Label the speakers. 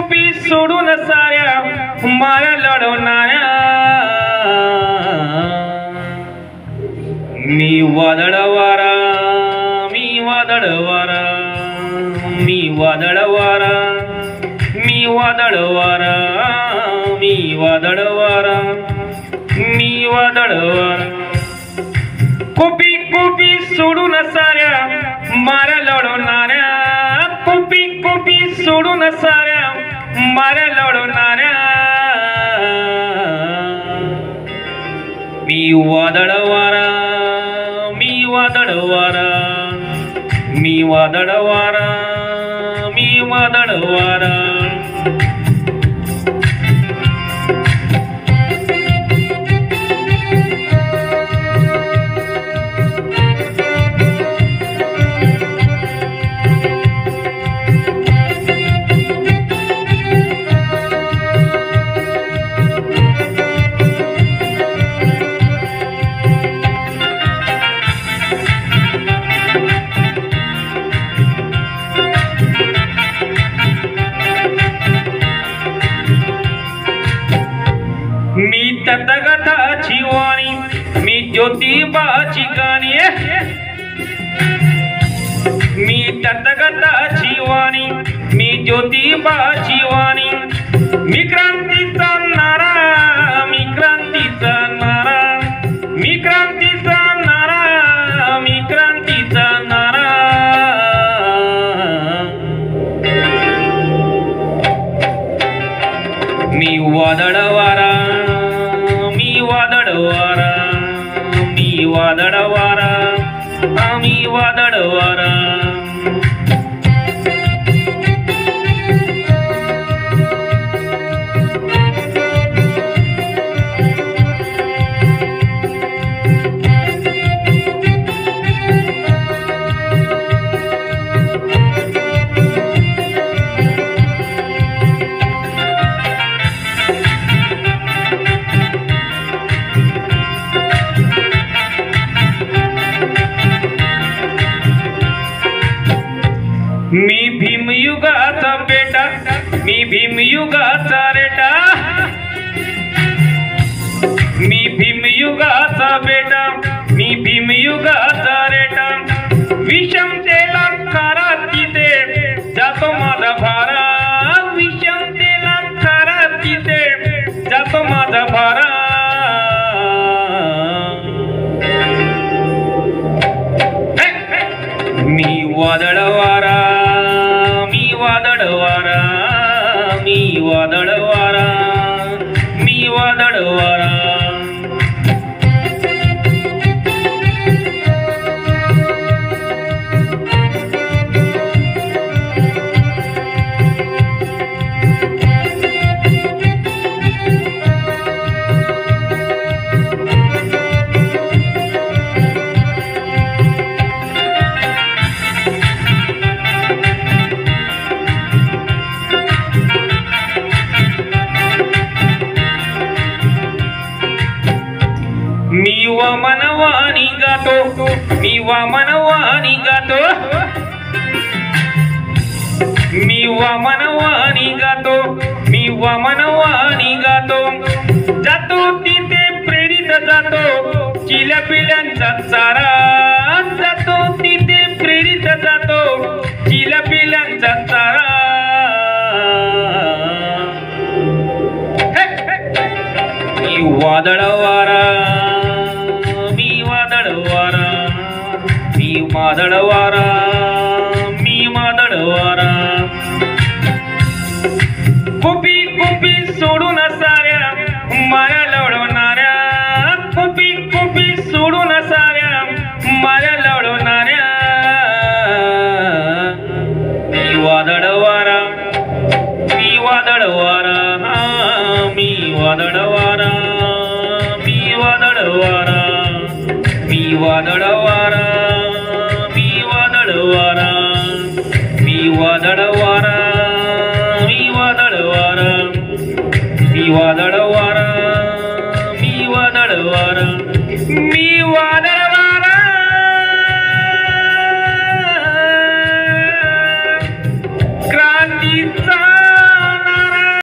Speaker 1: कुपी सोडून साऱ्या माया लढवणाऱ्या मी वादळ वारा मी वादळ वारा मी वादळ वारा मी वादळ वारा मी वादळ वारा मी वादळ वारा कुपी कुपी सोडून साऱ्या माऱ्या लढवणाऱ्या कुपी कुपी सोडून साऱ्या माऱ्या लढवणाऱ्या मी वादळ वारा मी वादळ वारा मी वादळ वारा मी वादळ वारा मी तथागताची वाणी मी ज्योतिबाची गाणी मी तथागताची वाणी मी ज्योतिबाची वाणी मी क्रांतीचा नारा मी क्रांतीचा नारा मी क्रांतीचा नारा मी क्रांतीचा नारा मी वादळ वारा मी वादळ वारा मी वादळ वारा मी वादळ वारा मी भीमयुगाचा बेटा मी भीमयुगाचा रेटा मी भीमयुगाचा बेटा मी भीमयुगाचा रेटा विषमतेला खारा तिथे जातो माझा भारा विषमतेला खारा तिथे जातो माझा भारा मी वादळ वारा मी वादळ वारा मी वादळ वारा मी वादळ वारा मी वामनवाणी गातो मी वामनवाणी गातो मी वामनवाणी गातो मी वामनवाणी गातो जातो तिथे प्रेरित जातो चिल्या पिल्यांचा चारा जातो तिथे प्रेरित जातो चिल्या पिल्यांचा चारा मी वादळ वारा मी वादळ वारा मी वादळ वारा मी वादळ वारा कुपी कुपी सोडून साऱ्या माया लढवणाऱ्या कुपी कुपी सोडून साऱ्या माया लढवणाऱ्या मी वादळ वारा मी वादळ वारा मी वादळ वारा मी वादळ वारा मी वादळ वारा मी वादळ वारा मी वादळ वारा मी वादळ वारा मी वादळ